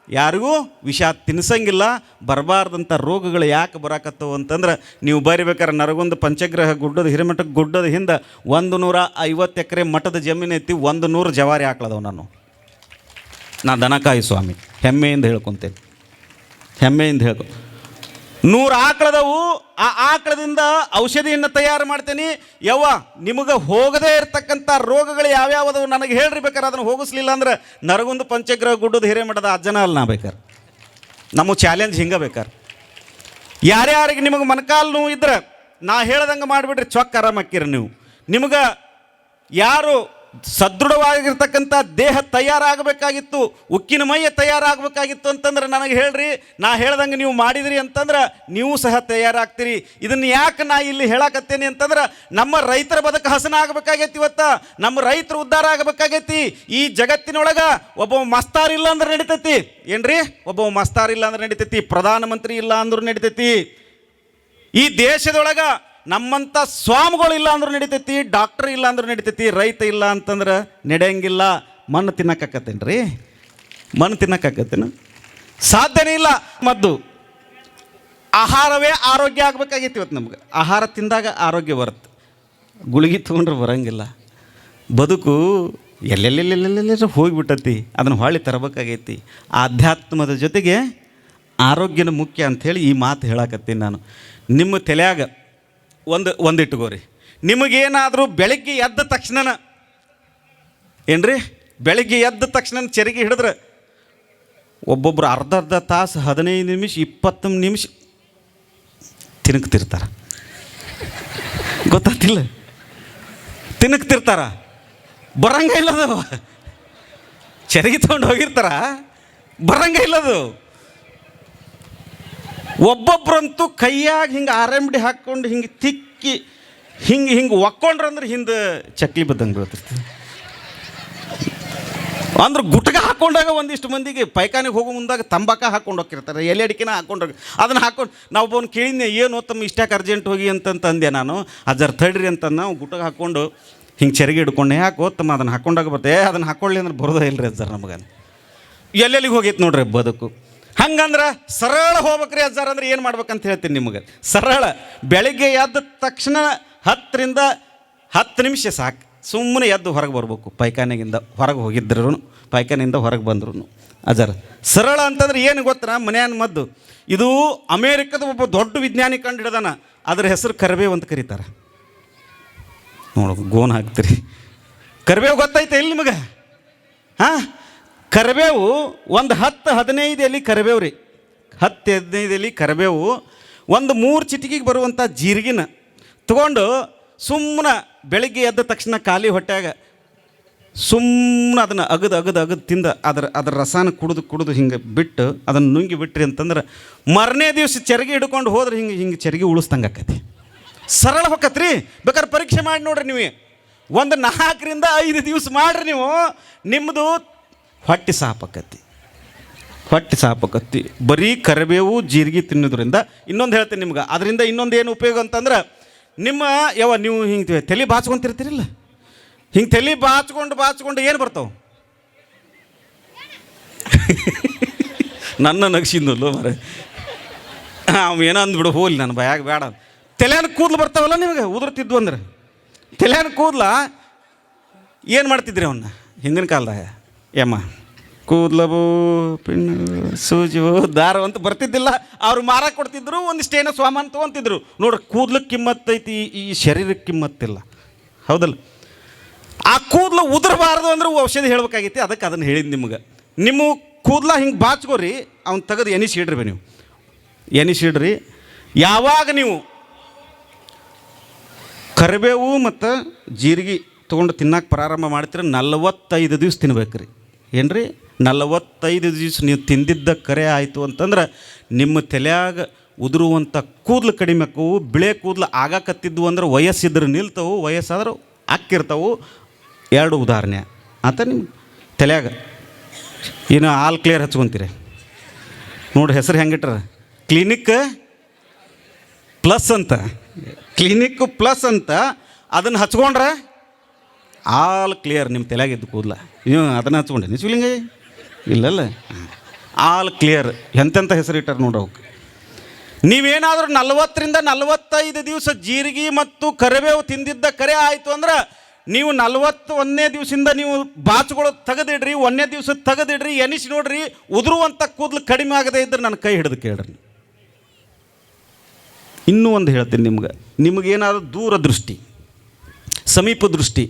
ಯಾರಿಗೂ ವಿಷ ತಿನ್ನಿಸಂಗಿಲ್ಲ. ಬರಬಾರ್ದಂಥ ರೋಗಗಳು ಯಾಕೆ ಬರಾಕತ್ತವು ಅಂತಂದ್ರೆ ನೀವು ಬರಿಬೇಕಾದ್ರೆ ನರಗುಂದ ಪಂಚಗ್ರಹ ಗುಡ್ಡದ ಹಿರೇಮಠ ಗುಡ್ಡದ ಹಿಂದೆ 150 ಎಕರೆ ಮಠದ ಜಮೀನು ಐತಿ. 100 ಜವಾರಿ ಹಾಕ್ಲದವು. ನಾ ದನಕಾಯಿ ಸ್ವಾಮಿ ಹೆಮ್ಮೆಯಿಂದ ಹೇಳ್ಕೊತೇನೆ. 100 ಆಕಳದವು. ಆ ಆಕಳದಿಂದ ಔಷಧಿಯನ್ನು ತಯಾರು ಮಾಡ್ತೇನೆ. ಯವ್ವ ನಿಮಗೆ ಹೋಗದೇ ಇರತಕ್ಕಂಥ ರೋಗಗಳು ಯಾವ್ಯಾವದವು ನನಗೆ ಹೇಳ್ರಿ. ಬೇಕಾರೆ ಅದನ್ನು ಹೋಗಿಸ್ಲಿಲ್ಲ ಅಂದ್ರೆ ನರಗುಂದ ಪಂಚಗ್ರಹ ಗುಡ್ಡದ ಹಿರೇಮಠದ ಅಜ್ಜನ ಅಲ್ಲ ನಾ ಬೇಕಾರೆ. ನಮ್ಮ ಚಾಲೆಂಜ್ ಹಿಂಗೆ ಬೇಕಾರೆ. ಯಾರ್ಯಾರಿಗೆ ನಿಮಗೆ ಮೊಣಕಾಲು ನೋವು ಇದ್ರೆ ನಾ ಹೇಳ್ದಂಗೆ ಮಾಡಿಬಿಡ್ರಿ, ಚೊಕ್ಕ ಆರಾಮಕ್ಕಿರಿ ನೀವು. ನಿಮಗೆ ಯಾರು ಸದೃಢವಾಗಿರ್ತಕ್ಕಂಥ ದೇಹ ತಯಾರಾಗಬೇಕಾಗಿತ್ತು, ಉಕ್ಕಿನ ಮೈಯ ತಯಾರಾಗಬೇಕಾಗಿತ್ತು ಅಂತಂದ್ರೆ ನನಗೆ ಹೇಳ್ರಿ. ನಾ ಹೇಳ್ದಂಗೆ ನೀವು ಮಾಡಿದ್ರಿ ಅಂತಂದ್ರೆ ನೀವು ಸಹ ತಯಾರಾಗ್ತೀರಿ. ಇದನ್ನು ಯಾಕೆ ನಾ ಇಲ್ಲಿ ಹೇಳಕತ್ತೇನೆ ಅಂತಂದ್ರೆ ನಮ್ಮ ರೈತರ ಬದುಕು ಹಸನ ಆಗಬೇಕಾಗೈತಿ. ಇವತ್ತು ನಮ್ಮ ರೈತರು ಉದ್ಧಾರ ಆಗಬೇಕಾಗೈತಿ. ಈ ಜಗತ್ತಿನೊಳಗೆ ಒಬ್ಬ ಮಸ್ತಾರ್ ಇಲ್ಲ ಅಂದ್ರೆ ನಡಿತೈತಿ ಏನ್ರಿ, ಒಬ್ಬ ಮಸ್ತಾರ್ ಇಲ್ಲ ಅಂದ್ರೆ ನಡಿತೈತಿ, ಪ್ರಧಾನಮಂತ್ರಿ ಇಲ್ಲ ಅಂದ್ರೂ ನಡಿತೈತಿ. ಈ ದೇಶದೊಳಗೆ ನಮ್ಮಂಥ ಸ್ವಾಮಿಗಳು ಇಲ್ಲ ಅಂದ್ರೂ ನಡಿತೈತಿ, ಡಾಕ್ಟರ್ ಇಲ್ಲ ಅಂದ್ರೂ ನಡಿತೈತಿ. ರೈತ ಇಲ್ಲ ಅಂತಂದ್ರೆ ನಡೆಯಂಗಿಲ್ಲ. ಮಣ್ಣು ತಿನ್ನಕ್ಕಾಕತ್ತೇನು ರೀ? ಮಣ್ಣು ತಿನ್ನಕ್ಕಾಕತ್ತೇನು? ಸಾಧ್ಯನೇ ಇಲ್ಲ. ಮದ್ದು ಆಹಾರವೇ ಆರೋಗ್ಯ ಆಗಬೇಕಾಗೈತಿ. ಇವತ್ತು ನಮ್ಗೆ ಆಹಾರ ತಿಂದಾಗ ಆರೋಗ್ಯ ಬರುತ್ತೆ, ಗುಳಿಗೆ ತೊಗೊಂಡ್ರೆ ಬರೋಂಗಿಲ್ಲ. ಬದುಕು ಎಲ್ಲೆಲ್ಲೆಲ್ಲೆಲ್ಲೆಲ್ಲ ಹೋಗಿಬಿಟ್ಟತಿ. ಅದನ್ನು ಹೊಳ್ಳಿ ತರಬೇಕಾಗೈತಿ. ಆಧ್ಯಾತ್ಮದ ಜೊತೆಗೆ ಆರೋಗ್ಯನ ಮುಖ್ಯ ಅಂಥೇಳಿ ಈ ಮಾತು ಹೇಳಕತ್ತೀನಿ ನಾನು. ನಿಮ್ಮ ತಲೆಯಾಗ ಒಂದಿಟ್ಟುಗೋರಿ. ನಿಮಗೇನಾದರೂ ಬೆಳಗ್ಗೆ ಎದ್ದ ತಕ್ಷಣ ಏನ್ರಿ, ಬೆಳಗ್ಗೆ ಎದ್ದ ತಕ್ಷಣ ಚರಿಗೆ ಹಿಡಿದ್ರೆ ಒಬ್ಬೊಬ್ರು ಅರ್ಧ ತಾಸು, 15 ನಿಮಿಷ, 20 ನಿಮಿಷ ತಿನ್ನುಕ್ತಿರ್ತಾರೆ. ಗೊತ್ತಾಗ್ತಿಲ್ಲ? ತಿನ್ನುಕ್ತಿರ್ತಾರ, ಬರಂಗ ಇಲ್ಲದು. ಚರಿಗೆ ತೊಗೊಂಡು ಹೋಗಿರ್ತಾರ, ಬರಂಗ ಇಲ್ಲದು. ಒಬ್ಬೊಬ್ರಂತೂ ಕೈಯಾಗ ಹಿಂಗೆ RMD ಹಾಕ್ಕೊಂಡು ಹಿಂಗೆ ತಿಕ್ಕಿ ಹಿಂಗೆ ಒಕ್ಕೊಂಡ್ರಂದ್ರೆ ಹಿಂದೆ ಚಕ್ಲಿ ಬದ್ದಂಗೆ ಬೀಳ್ತಿರ್ತೀವಿ. ಅಂದ್ರೆ ಗುಟ್ಗ ಹಾಕ್ಕೊಂಡಾಗ ಒಂದಿಷ್ಟು ಮಂದಿಗೆ ಪೈಖಾನೆಗೆ ಹೋಗೋ ಮುಂದಾಗ ತಂಬಾಕ ಹಾಕ್ಕೊಂಡು ಹೋಗಿರ್ತಾರೆ, ಎಲೆ ಅಡಿಕೆನ ಹಾಕ್ಕೊಂಡೋಗಿ ಅದನ್ನು ಹಾಕ್ಕೊಂಡು ನಾವು ಒಬ್ಬನು ಕೇಳಿದ್ನೆ, ಏನು ತಮ್ಮ ಇಷ್ಟ್ಯಾಕೆ ಅರ್ಜೆಂಟ್ ಹೋಗಿ ಅಂತಂದೆ ನಾನು. ಅಜ್ಜರ್ ತಡ್ರಿ ಅಂತ ನಾವು ಗುಟ್ಟಗೆ ಹಾಕ್ಕೊಂಡು ಹಿಂಗೆ ಚರಿಗೆ ಹಿಡ್ಕೊಂಡೆ. ಯಾಕೆ ಓದ್ತಮ್ಮ ಅದನ್ನು ಹಾಕ್ಕೊಂಡಾಗ ಬರ್ತೇ, ಅದನ್ನು ಹಾಕ್ಕೊಳ್ಳಿ ಅಂದ್ರೆ ಬರೋದೇ ಇಲ್ಲರಿ ಅಜ್ಜರ್ ನಮಗೆ. ಎಲ್ಲೆಲ್ಲಿಗೆ ಹೋಗೈತೆ ನೋಡ್ರಿ ಬದುಕು. ಹಂಗಂದ್ರೆ ಸರಳ ಹೋಗ್ಬೇಕ್ರಿ ಅಜ್ಜಾರ. ಅಂದ್ರೆ ಏನು ಮಾಡ್ಬೇಕಂತ ಹೇಳ್ತೀನಿ ನಿಮಗೆ. ಸರಳ ಬೆಳಗ್ಗೆ ಎದ್ದ ತಕ್ಷಣ 10 ರಿಂದ 10 ನಿಮಿಷ ಸಾಕು. ಸುಮ್ಮನೆ ಎದ್ದು ಹೊರಗೆ ಬರ್ಬೇಕು. ಪೈಖಾನೆಗಿಂದ ಹೊರಗೆ ಹೋಗಿದ್ರು, ಪೈಖಾನೆಯಿಂದ ಹೊರಗೆ ಬಂದ್ರು ಅಜ್ಜಾರ. ಸರಳ ಅಂತಂದ್ರೆ ಏನು ಗೊತ್ತಾ? ಮನೆಯನ್ ಮದ್ದು. ಇದು ಅಮೇರಿಕದ ಒಬ್ಬ ದೊಡ್ಡ ವಿಜ್ಞಾನಿ ಕಂಡು ಹಿಡ್ದಾನ. ಅದ್ರ ಹೆಸರು ಕರಿಬೇವು ಅಂತ ಕರೀತಾರೆ. ನೋಡು, ಗೋನ್ ಹಾಕ್ತೀರಿ. ಕರಿಬೇವು ಗೊತ್ತೈತೆ ಇಲ್ಲಿ ನಿಮಗೆ? ಹಾಂ, ಕರಿಬೇವು ಒಂದು 10-15 ಎಲೆ ಕರಿಬೇವು ರೀ. 10-15 ಎಲೆ ಕರಿಬೇವು, ಒಂದು 3 ಚಿಟಿಕಿಗೆ ಬರುವಂಥ ಜೀರಿಗೆನ ತಗೊಂಡು ಸುಮ್ಮನೆ ಬೆಳಗ್ಗೆ ಎದ್ದ ತಕ್ಷಣ ಖಾಲಿ ಹೊಟ್ಯಾಗ ಸುಮ್ಮನೆ ಅದನ್ನು ಅಗದು ತಿಂದ ಅದರ ರಸಾನ ಕುಡಿದು ಹಿಂಗೆ ಬಿಟ್ಟು ಅದನ್ನು ನುಂಗಿ ಬಿಟ್ರಿ ಅಂತಂದ್ರೆ ಮರನೇ ದಿವಸ ಚರಿಗೆ ಹಿಡ್ಕೊಂಡು ಹೋದ್ರೆ ಹಿಂಗೆ ಚರಿಗೆ ಉಳಿಸ್ದಂಗೆ ಆಕತಿ. ಸರಳ ಹೊಕ್ಕತ್ರಿ. ಬೇಕಾದ್ರೆ ಪರೀಕ್ಷೆ ಮಾಡಿ ನೋಡ್ರಿ ನೀವು. ಒಂದು 4 ರಿಂದ 5 ದಿವಸ ಮಾಡಿರಿ ನೀವು, ನಿಮ್ಮದು ಹೊಟ್ಟೆ ಸಾಪಕತ್ತಿ. ಬರೀ ಕರಿಬೇವು ಜೀರಿಗೆ ತಿನ್ನೋದ್ರಿಂದ. ಇನ್ನೊಂದು ಹೇಳ್ತೀನಿ ನಿಮ್ಗೆ, ಅದರಿಂದ ಇನ್ನೊಂದು ಏನು ಉಪಯೋಗ ಅಂತಂದ್ರೆ, ನೀವು ಹಿಂಗೆ ತಲೆ ಬಾಚ್ಕೊಂತಿರ್ತೀರಿಲ್ಲ, ಹಿಂಗೆ ತಲೆ ಬಾಚ್ಕೊಂಡು ಏನು ಬರ್ತಾವೆ? ನನ್ನ ನಗಿಸಿದ್ನಲ್ಲೋ ಮರ, ಅವ ಏನೋ ಅಂದ್ಬಿಡು, ಹೋಗ್ಲಿ ನನ್ನ ಭಯಾಗ ಬೇಡ. ತಲೆನ ಕೂದಲು ಬರ್ತಾವಲ್ಲ ನಿಮಗೆ, ಉದುರ್ತಿದ್ವು ಅಂದ್ರೆ ತಲೆನ ಕೂದಲ ಏನು ಮಾಡ್ತಿದ್ರಿ ಅವನ್ನ ಹಿಂದಿನ ಕಾಲದಾಗ? ಕೂದಲವು ಪಿನ್ನು ಸೂಜು ದಾರ ಅಂತ ಬರ್ತಿದ್ದಿಲ್ಲ. ಅವ್ರು ಮಾರಕ್ಕೆ ಕೊಡ್ತಿದ್ರು, ಒಂದಿಷ್ಟೇನೋ ಸಾಮಾನು ತೊಗೊತಿದ್ರು. ನೋಡ್ರಿ, ಕೂದ್ಲಕ್ಕೆ ಕಿಮ್ಮತ್ತೈತಿ, ಈ ಶರೀರಕ್ಕೆ ಕಿಮ್ಮತ್ತಿಲ್ಲ. ಹೌದಲ್ಲ? ಆ ಕೂದಲು ಉದುರಬಾರ್ದು ಅಂದ್ರೆ ಔಷಧಿ ಹೇಳ್ಬೇಕಾಗೈತಿ. ಅದಕ್ಕೆ ಅದನ್ನು ಹೇಳಿದ್ದು ನಿಮ್ಗೆ. ನಿಮ್ಮ ಕೂದಲ ಹಿಂಗೆ ಬಾಚ್ಕೋರಿ, ಅವ್ನು ತೆಗೆದು ಎನಿಸಿಡ್ರಿ. ನೀವು ಎನಿಸಿಡ್ರಿ. ಯಾವಾಗ ನೀವು ಕರಿಬೇವು ಮತ್ತು ಜೀರಿಗೆ ತೊಗೊಂಡು ತಿನ್ನಕ್ಕೆ ಪ್ರಾರಂಭ ಮಾಡ್ತೀರ, 45 ದಿವಸ ತಿನ್ಬೇಕ್ರಿ. ಏನ್ರಿ, 45 ದಿವಸ ನೀವು ತಿಂದಿದ್ದ ಕರೆ ಆಯಿತು ಅಂತಂದ್ರೆ ನಿಮ್ಮ ತಲೆಯಾಗ ಉದುರುವಂಥ ಕೂದಲು ಕಡಿಮೆ ಆಕವು. ಬಿಳೆ ಕೂದಲು ಆಗಾಕತ್ತಿದ್ವು ಅಂದ್ರೆ ವಯಸ್ಸಿದ್ರೆ ನಿಲ್ತವು, ವಯಸ್ಸಾದ್ರೆ ಅಕ್ಕಿರ್ತಾವು. 2 ಉದಾಹರಣೆ ಆತ ನಿಮ್ಮ ತಲೆಯಾಗ. ಏನು ಆಲ್ ಕ್ಲಿಯರ್ ಹಚ್ಕೊತೀರಿ ನೋಡಿ, ಹೆಸರು ಹೆಂಗಿಟ್ರ? ಕ್ಲಿನಿಕ್ ಪ್ಲಸ್ ಅಂತ ಅದನ್ನು ಹಚ್ಕೊಂಡ್ರೆ ಆಲ್ ಕ್ಲಿಯರ್. ನಿಮ್ಮ ತಲೆಯಾಗಿದ್ದು ಕೂದಲ ನೀವು ಅದನ್ನು ಹಚ್ಕೊಂಡೆ ನಿಜಲಿಂಗ ಇಲ್ಲಲ್ಲ, ಆಲ್ ಕ್ಲಿಯರ್. ಎಂತೆಂಥ ಹೆಸರು ಇಟ್ಟಾರೆ ನೋಡ್ರಿ ಅವಕ್ಕೆ. ನೀವೇನಾದರೂ 40 ರಿಂದ 45 ದಿವಸ ಜೀರಿಗೆ ಮತ್ತು ಕರಿಬೇವು ತಿಂದಿದ್ದ ಕರೆ ಆಯಿತು ಅಂದ್ರೆ, ನೀವು 41ನೇ ದಿವಸದಿಂದ ನೀವು ಬಾಚುಗಳು ತೆಗೆದಿಡ್ರಿ. 1ನೇ ದಿವಸ ತೆಗೆದಿಡ್ರಿ, ಎನಿಸಿ ನೋಡ್ರಿ. ಉದುರುವಂಥ ಕೂದಲು ಕಡಿಮೆ ಆಗದೇ ಇದ್ರೆ ನನ್ನ ಕೈ ಹಿಡಿದು ಕೇಳ್ರಿ. ಇನ್ನೂ ಒಂದು ಹೇಳ್ತೀನಿ ನಿಮಗೇನಾದ್ರು ದೂರದೃಷ್ಟಿ ಸಮೀಪ ದೃಷ್ಟಿ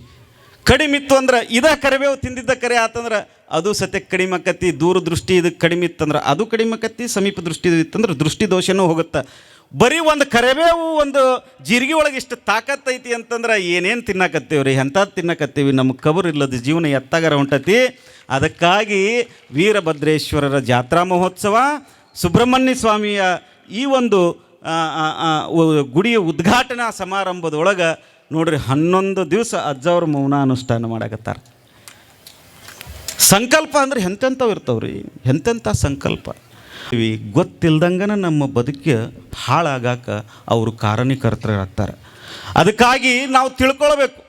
ಕಡಿಮೆ ಇತ್ತು ಅಂದ್ರೆ ಕರಿಬೇವು ತಿಂದಿದ್ದ ಕರೆ ಆತಂದ್ರೆ ಅದು ಸತ್ಯ ಕಡಿಮೆ ಆಕತಿ. ದೂರದೃಷ್ಟಿ ಇದಕ್ಕೆ ಕಡಿಮೆ ಇತ್ತಂದ್ರೆ ಅದು ಕಡಿಮೆ ಆಕತಿ. ಸಮೀಪ ದೃಷ್ಟಿ ಇತ್ತಂದ್ರೆ ದೃಷ್ಟಿ ದೋಷನೂ ಹೋಗುತ್ತೆ. ಬರೀ ಒಂದು ಕರಿಬೇವು ಒಂದು ಜೀರಿಗೆ ಒಳಗೆ ಇಷ್ಟು ತಾಕತ್ತೈತಿ ಅಂತಂದ್ರೆ ಏನೇನು ತಿನ್ನಕತ್ತೀವಿ ರೀ, ಎಂಥದ್ದು ತಿನ್ನಕತ್ತೀವಿ. ನಮ್ಮ ಕಬರ್ ಇಲ್ಲದ ಜೀವನ ಎತ್ತಾಗಾರ ಹೊಂಟತಿ. ಅದಕ್ಕಾಗಿ ವೀರಭದ್ರೇಶ್ವರರ ಜಾತ್ರಾ ಮಹೋತ್ಸವ, ಸುಬ್ರಹ್ಮಣ್ಯ ಸ್ವಾಮಿಯ ಈ ಒಂದು ಗುಡಿಯ ಉದ್ಘಾಟನಾ ಸಮಾರಂಭದೊಳಗೆ ನೋಡ್ರಿ 11 ದಿವಸ ಅಜ್ಜವ್ರ ಮೌನ ಅನುಷ್ಠಾನ ಮಾಡಕತ್ತಾರೆ. ಸಂಕಲ್ಪ ಅಂದ್ರೆ ಎಂತೆಂಥವು ಇರ್ತಾವ್ರಿ, ಎಂತೆಂಥ ಸಂಕಲ್ಪ ಗೊತ್ತಿಲ್ದಂಗನ ನಮ್ಮ ಬದುಕಿಗೆ ಹಾಳಾಗಾಕ ಅವರು ಕಾರಣೀಕರ್ತರಾಗ್ತಾರೆ. ಅದಕ್ಕಾಗಿ ನಾವು ತಿಳ್ಕೊಳ್ಬೇಕು,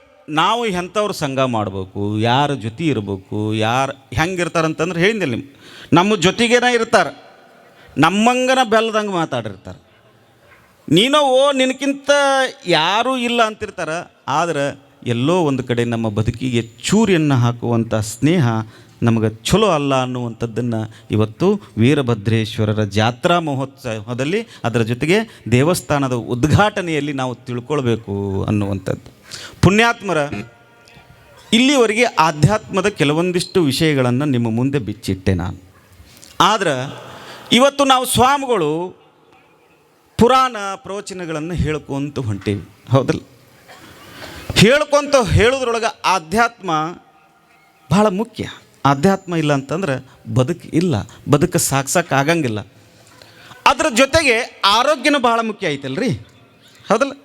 ನಾವು ಎಂಥವ್ರ ಸಂಘ ಮಾಡಬೇಕು, ಯಾರ ಜೊತೆ ಇರಬೇಕು, ಯಾರು ಹೆಂಗಿರ್ತಾರಂತಂದ್ರೆ ಹೇಳಿದ್ದಿಲ್ಲ ನಮ್ಮ ಜೊತೆಗೇನ ಇರ್ತಾರೆ, ನಮ್ಮಂಗನ ಬೆಲ್ಲದಂಗೆ ಮಾತಾಡಿರ್ತಾರೆ. ನೀನೋ ನಿನಕ್ಕಿಂತ ಯಾರೂ ಇಲ್ಲ ಅಂತಿರ್ತಾರೆ. ಆದರೆ ಎಲ್ಲೋ ಒಂದು ಕಡೆ ನಮ್ಮ ಬದುಕಿಗೆ ಚೂರಿಯನ್ನು ಹಾಕುವಂಥ ಸ್ನೇಹ ನಮಗೆ ಚಲೋ ಅಲ್ಲ ಅನ್ನುವಂಥದ್ದನ್ನು ಇವತ್ತು ವೀರಭದ್ರೇಶ್ವರರ ಜಾತ್ರಾ ಮಹೋತ್ಸವದಲ್ಲಿ ಅದರ ಜೊತೆಗೆ ದೇವಸ್ಥಾನದ ಉದ್ಘಾಟನೆಯಲ್ಲಿ ನಾವು ತಿಳ್ಕೊಳ್ಬೇಕು ಅನ್ನುವಂಥದ್ದು. ಪುಣ್ಯಾತ್ಮರ ಇಲ್ಲಿವರೆಗೆ ಆಧ್ಯಾತ್ಮದ ಕೆಲವೊಂದಿಷ್ಟು ವಿಷಯಗಳನ್ನು ನಿಮ್ಮ ಮುಂದೆ ಬಿಚ್ಚಿಟ್ಟೆ ನಾನು. ಆದ್ರೆ ಇವತ್ತು ನಾವು ಸ್ವಾಮಿಗಳು ಪುರಾಣ ಪ್ರವಚನಗಳನ್ನು ಹೇಳ್ಕೊಂತ ಹೊಂಟೀವಿ, ಹೌದಲ್ಲ? ಹೇಳ್ಕೊಂತ ಹೇಳೋದ್ರೊಳಗೆ ಆಧ್ಯಾತ್ಮ ಭಾಳ ಮುಖ್ಯ. ಆಧ್ಯಾತ್ಮ ಇಲ್ಲ ಅಂತಂದ್ರೆ ಬದುಕು ಇಲ್ಲ, ಬದುಕು ಸಾಕ್ಸೋಕ್ಕಾಗಂಗಿಲ್ಲ. ಅದರ ಜೊತೆಗೆ ಆರೋಗ್ಯನೂ ಭಾಳ ಮುಖ್ಯ ಐತಲ್ರಿ, ಹೌದಲ್ಲ?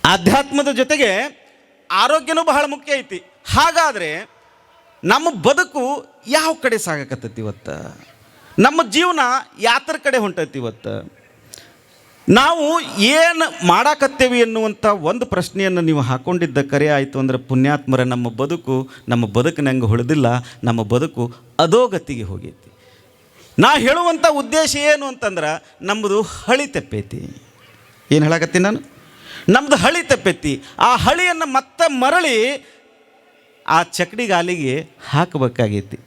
ಆಧ್ಯಾತ್ಮದ ಜೊತೆಗೆ ಆರೋಗ್ಯನೂ ಬಹಳ ಮುಖ್ಯ ಐತಿ. ಹಾಗಾದರೆ ನಮ್ಮ ಬದುಕು ಯಾವ ಕಡೆ ಸಾಗಕತ್ತೈತಿ ಇವತ್ತು? ನಮ್ಮ ಜೀವನ ಯಾತ್ರ ಕಡೆ ಹೊಂಟೈತಿ ಇವತ್ತು? ನಾವು ಏನು ಮಾಡಾಕತ್ತೇವಿ ಎನ್ನುವಂಥ ಒಂದು ಪ್ರಶ್ನೆಯನ್ನು ನೀವು ಹಾಕ್ಕೊಂಡಿದ್ದ ಕರೆ ಆಯಿತು ಅಂದರೆ ಪುಣ್ಯಾತ್ಮರ ನಮ್ಮ ಬದುಕಿನಂಗೆ ಹೊಳೆದಿಲ್ಲ, ನಮ್ಮ ಬದುಕು ಅಧೋಗತಿಗೆ ಹೋಗೈತಿ. ನಾ ಹೇಳುವಂಥ ಉದ್ದೇಶ ಏನು ಅಂತಂದ್ರೆ ನಮ್ಮದು ಹಳಿ ತಪ್ಪೈತಿ. ಏನು ಹೇಳಕತ್ತೀನಿ ನಾನು? ನಮ್ಮದು ಹಳಿ ತಪ್ಪೈತಿ. ಆ ಹಳಿಯನ್ನು ಮತ್ತೆ ಮರಳಿ ಆ ಚಕಡಿಗಾಲಿಗೆ ಹಾಕಬೇಕಾಗಿತ್ತು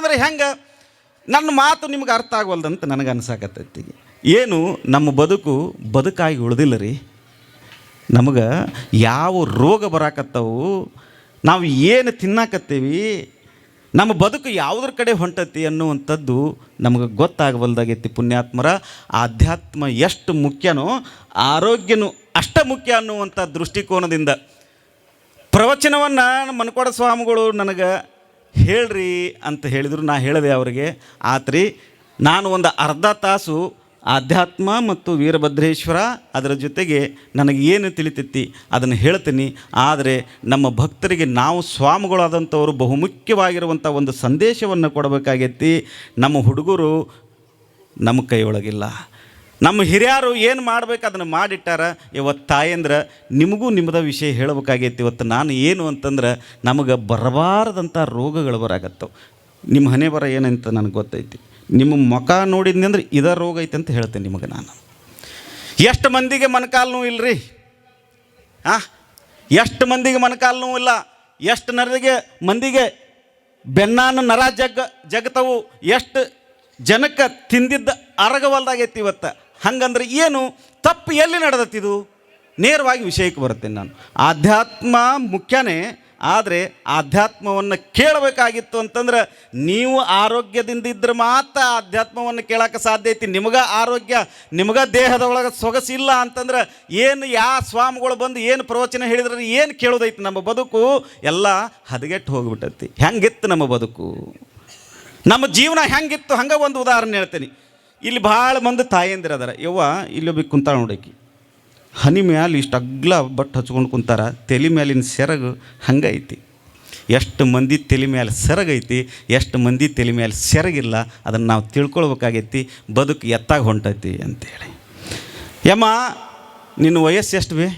ಅಂದರೆ ಹೆಂಗೆ? ನನ್ನ ಮಾತು ನಿಮ್ಗೆ ಅರ್ಥ ಆಗೋಲ್ದಂತ ನನಗೆ ಅನ್ಸಾಕತ್ತೈತಿ. ಏನು ನಮ್ಮ ಬದುಕಾಗಿ ಉಳಿದಿಲ್ಲ ರೀ. ನಮಗೆ ಯಾವ ರೋಗ ಬರಾಕತ್ತವು, ನಾವು ಏನು ತಿನ್ನಾಕತ್ತೀವಿ, ನಮ್ಮ ಬದುಕು ಯಾವುದ್ರ ಕಡೆ ಹೊಂಟತಿ ಅನ್ನುವಂಥದ್ದು ನಮಗೆ ಗೊತ್ತಾಗಬಲ್ದಾಗೈತಿ. ಪುಣ್ಯಾತ್ಮರ ಆಧ್ಯಾತ್ಮ ಎಷ್ಟು ಮುಖ್ಯನೋ ಆರೋಗ್ಯನೂ ಅಷ್ಟ ಮುಖ್ಯ ಅನ್ನುವಂಥ ದೃಷ್ಟಿಕೋನದಿಂದ ಪ್ರವಚನವನ್ನು ಮನಕೋಡ ಸ್ವಾಮಿಗಳು ನನಗೆ ಹೇಳ್ರಿ ಅಂತ ಹೇಳಿದರು. ನಾ ಹೇಳಿದೆ ಅವರಿಗೆ, ಆತ್ರಿ ನಾನು ಒಂದು ಅರ್ಧ ತಾಸು ಆಧ್ಯಾತ್ಮ ಮತ್ತು ವೀರಭದ್ರೇಶ್ವರ ಅದರ ಜೊತೆಗೆ ನನಗೆ ಏನು ತಿಳಿತೈತಿ ಅದನ್ನು ಹೇಳ್ತೀನಿ. ಆದರೆ ನಮ್ಮ ಭಕ್ತರಿಗೆ ನಾವು ಸ್ವಾಮಿಗಳಾದಂಥವರು ಬಹುಮುಖ್ಯವಾಗಿರುವಂಥ ಒಂದು ಸಂದೇಶವನ್ನು ಕೊಡಬೇಕಾಗೈತಿ. ನಮ್ಮ ಹುಡುಗರು ನಮ್ಮ ಕೈಯೊಳಗಿಲ್ಲ. ನಮ್ಮ ಹಿರಿಯರು ಏನು ಮಾಡಬೇಕು ಅದನ್ನು ಮಾಡಿಟ್ಟಾರ. ಇವತ್ತು ತಾಯಂದ್ರೆ ನಿಮಗೂ ನಿಮ್ಮದ ವಿಷಯ ಹೇಳಬೇಕಾಗೈತಿ. ಇವತ್ತು ನಾನು ಏನು ಅಂತಂದ್ರೆ ನಮಗೆ ಬರಬಾರದಂಥ ರೋಗಗಳು ಬರಾಕತ್ತವು. ನಿಮ್ಮ ಹಣೆ ಬರ ಏನಂತ ನನಗೆ ಗೊತ್ತೈತಿ. ನಿಮ್ಮ ಮುಖ ನೋಡಿದ್ನಿ ಅಂದ್ರೆ ಇದರ ರೋಗ ಐತೆ ಅಂತ ಹೇಳ್ತೇನೆ ನಿಮಗೆ ನಾನು. ಎಷ್ಟು ಮಂದಿಗೆ ಮೊಣಕಾಲು ನೋವು ಇಲ್ಲರಿ? ಎಷ್ಟು ಮಂದಿಗೆ ಮೊಣಕಾಲು ನೋವು ಇಲ್ಲ? ಎಷ್ಟು ಮಂದಿಗೆ ಬೆನ್ನಾನ ನರ ಜಗತವು? ಎಷ್ಟು ಜನಕ್ಕೆ ತಿಂದಿದ್ದ ಅರಗವಲ್ದಾಗೈತಿ ಇವತ್ತು. ಹಂಗಂದ್ರೆ ಏನು ತಪ್ಪು ಎಲ್ಲಿ ನಡೆದತ್ತಿದು? ನೇರವಾಗಿ ವಿಷಯಕ್ಕೆ ಬರುತ್ತೇನೆ ನಾನು. ಆಧ್ಯಾತ್ಮ ಮುಖ್ಯನೇ, ಆದರೆ ಆಧ್ಯಾತ್ಮವನ್ನು ಕೇಳಬೇಕಾಗಿತ್ತು ಅಂತಂದ್ರೆ ನೀವು ಆರೋಗ್ಯದಿಂದ ಇದ್ರೆ ಮಾತ್ರ ಆಧ್ಯಾತ್ಮವನ್ನು ಕೇಳೋಕ್ಕೆ ಸಾಧ್ಯ ಐತಿ. ಆರೋಗ್ಯ ನಿಮಗೆ ದೇಹದ ಒಳಗೆ ಸೊಗಸಿಲ್ಲ ಅಂತಂದ್ರೆ ಏನು ಯಾವ ಸ್ವಾಮಿಗಳು ಬಂದು ಏನು ಪ್ರವಚನ ಹೇಳಿದ್ರೆ ಏನು ಕೇಳೋದೈತಿ? ನಮ್ಮ ಬದುಕು ಎಲ್ಲ ಹದಗೆಟ್ಟು ಹೋಗ್ಬಿಟ್ಟೈತಿ. ಹೆಂಗಿತ್ತು ನಮ್ಮ ಬದುಕು, ನಮ್ಮ ಜೀವನ ಹೆಂಗಿತ್ತು? ಹಂಗೆ ಒಂದು ಉದಾಹರಣೆ ಹೇಳ್ತೀನಿ. ಇಲ್ಲಿ ಭಾಳ ಮಂದಿ ತಾಯಂದಿರು ಅದಾರ. ಯವ್ವ ಇಲ್ಲೊಬ್ಬ ಕುಂತಾಳ ನೋಡಕಿ, ಹನಿ ಮ್ಯಾಲೆ ಇಷ್ಟು ಅಗ್ಲ ಬಟ್ಟು ಹಚ್ಕೊಂಡು ಕುಂತಾರ. ತಲೆ ಮ್ಯಾಲಿನ ಸೆರಗು ಹಂಗೈತಿ. ಎಷ್ಟು ಮಂದಿ ತಲೆ ಮೇಲೆ ಸೆರಗೈತಿ, ಎಷ್ಟು ಮಂದಿ ತಲೆ ಮೇಲೆ ಸೆರಗಿಲ್ಲ, ಅದನ್ನು ನಾವು ತಿಳ್ಕೊಳ್ಬೇಕಾಗೈತಿ. ಬದುಕು ಎತ್ತಾಗ ಹೊಂಟೈತಿ ಅಂತೇಳಿ. ಯಮ್ಮ ನಿನ್ನ ವಯಸ್ಸು ಎಷ್ಟು ಬೇ?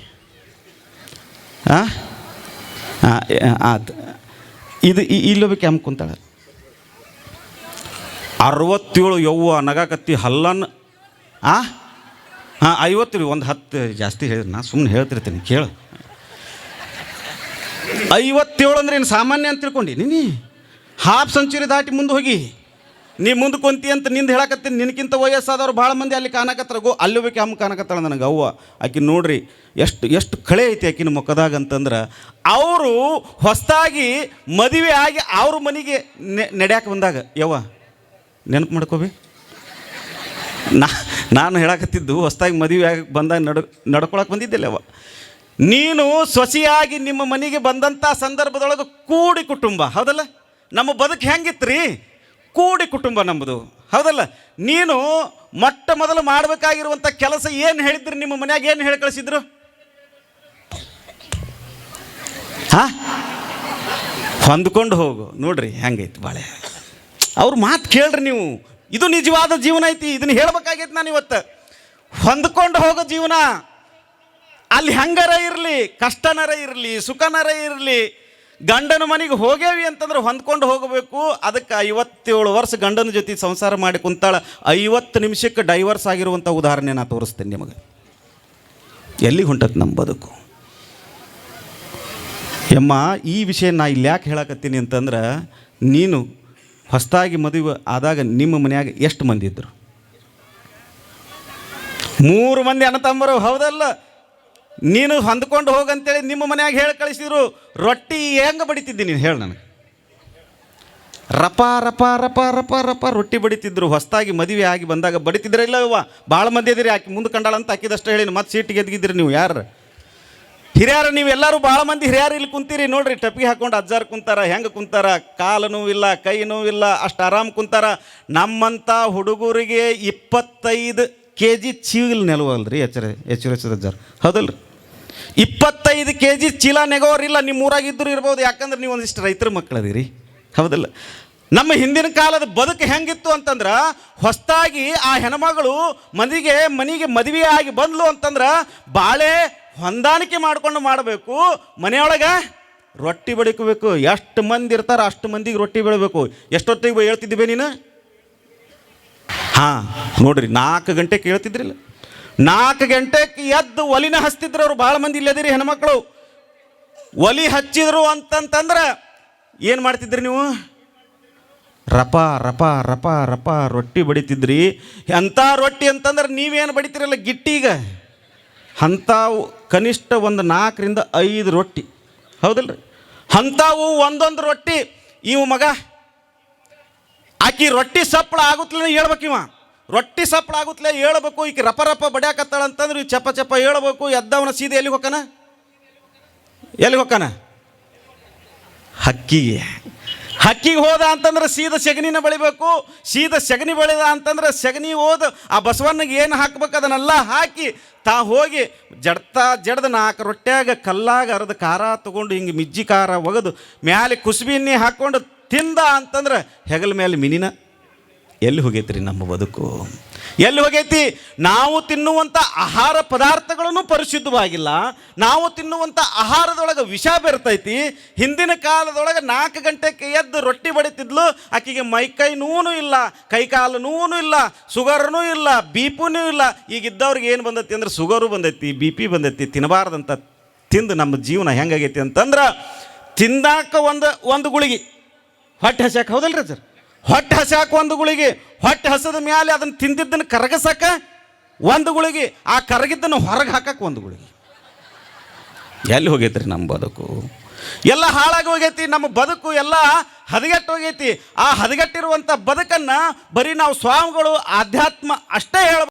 ಆತು. ಇದು ಇಲ್ಲೊಬ್ಬಕ್ಕೆ ಅಮ್ಮ ಕುಂತಾಳ 67. ಯವ್ವ ನಗಾಕತ್ತಿ ಹಲ್ಲನ್ನು 50. ಒಂದು 10 ಜಾಸ್ತಿ ಹೇಳಿದ್ರೆ ನಾ ಸುಮ್ಮನೆ ಹೇಳ್ತಿರ್ತೀನಿ ಕೇಳು. 57 ಅಂದ್ರೆ ಏನು ಸಾಮಾನ್ಯ ಅಂತ ತಿಳ್ಕೊಂಡು ನೀನು? ಹಾಫ್ ಸೆಂಚುರಿ ದಾಟಿ ಮುಂದೆ ಹೋಗಿ ನೀ ಮುಂದೆ ಕುಂತಿ ಅಂತ ನಿಂದು ಹೇಳಕತ್ತೀನಿ. ನಿನಕ್ಕಿಂತ ವಯಸ್ಸಾದವ್ರು ಭಾಳ ಮಂದಿ ಅಲ್ಲಿ ಕಾಣಕತ್ತಾರ. ಅಲ್ಲಿ ಹೋಗ್ಬೇಕು ಅಮ್ಮ ಕಾಣಕತ್ತಾಳ ನನಗೆ ಅವ್ವ. ಆಕೆ ನೋಡ್ರಿ ಎಷ್ಟು ಕಳೆ ಐತಿ ಆಕಿನ ಮುಖದಾಗ ಅಂತಂದ್ರೆ, ಅವರು ಹೊಸದಾಗಿ ಮದುವೆ ಆಗಿ ಅವ್ರ ಮನೆಗೆ ನಡೆಯಕ್ಕೆ ಬಂದಾಗ ಯವ್ವ ನೆನಪು ಮಾಡ್ಕೋಬಿ. ನಾನು ಹೇಳಕತ್ತಿದ್ದು ಹೊಸದಾಗಿ ಮದುವೆ ಆಗಿ ಬಂದಾಗ ನಡ್ಕೊಳಕ್ಕೆ ಬಂದಿದ್ದಿಲ್ಲವ್ವ. ನೀನು ಸೊಸೆಯಾಗಿ ನಿಮ್ಮ ಮನೆಗೆ ಬಂದಂಥ ಸಂದರ್ಭದೊಳಗೆ ಕೂಡಿ ಕುಟುಂಬ, ಹೌದಲ್ಲ? ನಮ್ಮ ಬದುಕು ಹೆಂಗಿತ್ತು ರೀ? ಕೂಡಿ ಕುಟುಂಬ ನಮ್ಮದು, ಹೌದಲ್ಲ? ನೀನು ಮೊಟ್ಟ ಮೊದಲು ಮಾಡಬೇಕಾಗಿರುವಂಥ ಕೆಲಸ ಏನು ಹೇಳಿದ್ರಿ? ನಿಮ್ಮ ಮನ್ಯಾಗ ಏನು ಹೇಳಿ ಕಳಿಸಿದ್ರು? ಹಾಂ, ಹೊಂದ್ಕೊಂಡು ಹೋಗು. ನೋಡ್ರಿ ಹೆಂಗೈತಿ ಬಾಳೆ. ಅವ್ರ ಮಾತು ಕೇಳ್ರಿ ನೀವು. ಇದು ನಿಜವಾದ ಜೀವನ ಐತಿ. ಇದನ್ನು ಹೇಳ್ಬೇಕಾಗೈತಿ ನಾನು ಇವತ್ತು. ಹೊಂದ್ಕೊಂಡು ಹೋಗೋ ಜೀವನ. ಅಲ್ಲಿ ಹೆಂಗಾರ ಇರಲಿ, ಕಷ್ಟನರ ಇರಲಿ, ಸುಖನರ ಇರಲಿ, ಗಂಡನ ಮನೆಗೆ ಹೋಗೇವಿ ಅಂತಂದ್ರೆ ಹೊಂದ್ಕೊಂಡು ಹೋಗಬೇಕು. ಅದಕ್ಕೆ 57 ವರ್ಷ ಗಂಡನ ಜೊತೆ ಸಂಸಾರ ಮಾಡಿ ಕುಂತಾಳ. 50 ನಿಮಿಷಕ್ಕೆ ಡೈವರ್ಸ್ ಆಗಿರುವಂಥ ಉದಾಹರಣೆ ನಾನು ತೋರಿಸ್ತೇನೆ ನಿಮಗೆ. ಎಲ್ಲಿಗೆ ಹೊಂಟತ್ ನಮ್ಮ ಬದುಕು? ಯಮ್ಮ, ಈ ವಿಷಯ ನಾ ಇಲ್ಲಿ ಯಾಕೆ ಹೇಳಕತ್ತೀನಿ ಅಂತಂದ್ರೆ, ನೀನು ಹೊಸದಾಗಿ ಮದುವೆ ಆದಾಗ ನಿಮ್ಮ ಮನ್ಯಾಗ ಎಷ್ಟು ಮಂದಿ ಇದ್ದರು? 3 ಮಂದಿ ಅಣ್ಣ ತಮ್ಮರು, ಹೌದಲ್ಲ? ನೀನು ಹೊಂದ್ಕೊಂಡು ಹೋಗಂತೇಳಿ ನಿಮ್ಮ ಮನ್ಯಾಗ ಹೇಳಿ ಕಳಿಸಿದ್ರು. ರೊಟ್ಟಿ ಹೆಂಗೆ ಬಡಿತಿದ್ದಿ ನೀನು ಹೇಳಿ ನನಗೆ? ರಪ ರಪ ರಪ ರಪ ರಪ ರೊಟ್ಟಿ ಬಡಿತಿದ್ರು. ಹೊಸದಾಗಿ ಮದುವೆ ಆಗಿ ಬಂದಾಗ ಬಡಿತಿದ್ರೆ ಇಲ್ಲ ಅವ್ವ? ಭಾಳ ಮಂದಿ ಇದ್ದೀರಿ. ಆಕೆ ಮುಂದೆ ಕಂಡಾಳಂತ ಹಾಕಿದಷ್ಟು ಹೇಳಿ ಮತ್ತೆ ಸೀಟಿಗೆ ಎದ್ಗಿದ್ರಿ ನೀವು. ಯಾರು ಹಿರಿಯರು? ನೀವು ಎಲ್ಲರೂ ಭಾಳ ಮಂದಿ ಹಿರಿಯರು ಇಲ್ಲಿ ಕುಂತೀರಿ ನೋಡ್ರಿ. ಟಪ್ಪಿಗೆ ಹಾಕೊಂಡು ಅಜ್ಜಾರು ಕುಂತಾರ. ಹೆಂಗೆ ಕುಂತಾರ? ಕಾಲು ನೋವಿಲ್ಲ, ಕೈ ನೋವಿಲ್ಲ, ಅಷ್ಟು ಆರಾಮ್ ಕುಂತಾರ. ನಮ್ಮಂಥ ಹುಡುಗರಿಗೆ 25 kg ಚೀಲ ನೆಲವಲ್ರಿ ಅಜ್ಜಾರು, ಹೌದಲ್ರಿ? 25 kg ಚೀಲ ನೆಗೋರಿಲ್ಲ. ನಿಮ್ಮ ಊರಾಗಿದ್ದರೂ ಇರ್ಬೋದು, ಯಾಕಂದ್ರೆ ನೀವು ಒಂದಿಷ್ಟು ರೈತರ ಮಕ್ಕಳದಿರಿ, ಹೌದಲ್ಲ? ನಮ್ಮ ಹಿಂದಿನ ಕಾಲದ ಬದುಕು ಹೆಂಗಿತ್ತು ಅಂತಂದ್ರೆ, ಹೊಸದಾಗಿ ಆ ಹೆಣ್ಮಗಳು ಮನೆಗೆ ಮದುವೆ ಆಗಿ ಬಂದ್ಲು ಅಂತಂದ್ರೆ ಬಾಳೆ ಹೊಂದಾಣಿಕೆ ಮಾಡ್ಕೊಂಡು ಮಾಡಬೇಕು. ಮನೆಯೊಳಗೆ ರೊಟ್ಟಿ ಬಡಿಕೋಬೇಕು. ಎಷ್ಟು ಮಂದಿ ಇರ್ತಾರೆ ಅಷ್ಟು ಮಂದಿಗೆ ರೊಟ್ಟಿ ಬೆಳಬೇಕು. ಎಷ್ಟೊತ್ತಿಗೆ ಹೇಳ್ತಿದ್ದೀವಿ ನೀನು? ಹಾಂ ನೋಡ್ರಿ, 4 ಗಂಟೆಗೆ ಹೇಳ್ತಿದ್ರಿಲ್ಲ? 4 ಗಂಟೆಗೆ ಎದ್ದು ಒಲಿನ ಹಚ್ತಿದ್ರು ಅವರು. ಭಾಳ ಮಂದಿ ಇಲ್ಲದಿರಿ ಹೆಣ್ಮಕ್ಳು. ಒಲಿ ಹಚ್ಚಿದ್ರು ಅಂತಂತಂದ್ರೆ ಏನು ಮಾಡ್ತಿದ್ರಿ ನೀವು? ರಪ ರಪ ರಪ ರಪ ರೊಟ್ಟಿ ಬಡಿತಿದ್ರಿ. ಅಂಥ ರೊಟ್ಟಿ ಅಂತಂದ್ರೆ ನೀವೇನು ಬಡಿತೀರಲ್ಲ ಗಿಟ್ಟಿಗ, ಅಂಥವು ಕನಿಷ್ಠ ಒಂದು 4 ರಿಂದ 5 ರೊಟ್ಟಿ, ಹೌದಲ್ರಿ? ಅಂಥವು ಒಂದೊಂದು ರೊಟ್ಟಿ. ಇವು ಮಗ ಆಕಿ ರೊಟ್ಟಿ ಸಪ್ಪಳ ಆಗುತ್ತಲೇ ಹೇಳ್ಬೇಕು. ಇವ ರೊಟ್ಟಿ ಸಪ್ಪಳ ಆಗುತ್ತಲೇ ಹೇಳ್ಬೇಕು. ಈಕೆ ರಪ ರಪ ಬಡಿಯಾಕತ್ತಾಳ ಅಂತಂದ್ರೆ ಇವು ಚಪ್ಪ ಚಪ್ಪ ಹೇಳ್ಬೇಕು. ಎದ್ದವನ ಸೀದೆ ಎಲ್ಲಿಗೆ ಹೋಗ್ತಾನ? ಹಕ್ಕಿಗೆ ಹೋದ ಅಂತಂದ್ರೆ ಸೀದ ಸೆಗಣಿನ ಬೆಳಿಬೇಕು. ಸೀದ ಸೆಗಣಿ ಬೆಳೆದ ಅಂತಂದ್ರೆ ಸೆಗಣಿ ಹೋದ ಆ ಬಸವಣ್ಣಗೆ ಏನು ಹಾಕ್ಬೇಕು ಅದನ್ನೆಲ್ಲ ಹಾಕಿ ಹೋಗಿ ಜಡ್ದ 4 ರೊಟ್ಯಾಗ ಕಲ್ಲಾಗ ಅರ್ಧ ಖಾರ ತೊಗೊಂಡು ಹಿಂಗೆ ಮಿಜ್ಜಿ ಖಾರ ಒಗೆದು ಮ್ಯಾಲೆ ಕುಸುಬಿ ಎಣ್ಣೆ ಹಾಕ್ಕೊಂಡು ತಿಂದ ಅಂತಂದ್ರೆ ಹೆಗಲ ಮೇಲೆ ಮಿನಿನ. ಎಲ್ಲಿ ಹೋಗೈತ್ರಿ ನಮ್ಮ ಬದುಕು? ಎಲ್ಲಿ ಹೋಗೈತಿ? ನಾವು ತಿನ್ನುವಂಥ ಆಹಾರ ಪದಾರ್ಥಗಳನ್ನು ಪರಿಶುದ್ಧವಾಗಿಲ್ಲ. ನಾವು ತಿನ್ನುವಂಥ ಆಹಾರದೊಳಗೆ ವಿಷ ಬೆರ್ತೈತಿ. ಹಿಂದಿನ ಕಾಲದೊಳಗೆ 4 ಗಂಟೆಗೆ ಎದ್ದು ರೊಟ್ಟಿ ಬಡಿತಿದ್ಲು. ಆಕೆಗೆ ಮೈಕೈ ನೋವು ಇಲ್ಲ, ಕೈಕಾಲು ನೋವು ಇಲ್ಲ, ಶುಗರ್ನೂ ಇಲ್ಲ, BP ಇಲ್ಲ. ಈಗಿದ್ದವ್ರಿಗೆ ಏನು ಬಂದೈತಿ ಅಂದ್ರೆ ಶುಗರು ಬಂದೈತಿ, BP ಬಂದೈತಿ. ತಿನ್ನಬಾರ್ದಂತ ತಿಂದು ನಮ್ಮ ಜೀವನ ಹೆಂಗಾಗೈತಿ ಅಂತಂದ್ರೆ, ತಿಂದಾಕ ಒಂದು ಗುಳಿಗೆ ಹೊಟ್ಟೆ ಹಸ್ಯಾಕ, ಹೌದಲ್ರಿ ಸರ್? ಹೊಟ್ಟೆ ಹಸ್ಯಾಕ ಒಂದು ಗುಳಿಗೆ, ಹೊಟ್ಟೆ ಹಸದ ಮ್ಯಾಲೆ ಅದನ್ನು ತಿಂದಿದ್ದನ್ನು ಕರಗಸಕ ಒಂದು ಗುಳಿಗೆ, ಆ ಕರಗಿದ್ದನ್ನು ಹೊರಗೆ ಹಾಕಕ್ಕೆ ಒಂದು ಗುಳಿಗೆ. ಎಲ್ಲಿ ಹೋಗೈತ್ರಿ ನಮ್ಮ ಬದುಕು? ಎಲ್ಲ ಹಾಳಾಗಿ ಹೋಗೈತಿ ನಮ್ಮ ಬದುಕು. ಎಲ್ಲ ಹದಗೆಟ್ಟು ಹೋಗೈತಿ. ಆ ಹದಗೆಟ್ಟಿರುವಂಥ ಬದುಕನ್ನು ಬರೀ ನಾವು ಸ್ವಾಮಿಗಳು ಆಧ್ಯಾತ್ಮ ಅಷ್ಟೇ ಹೇಳ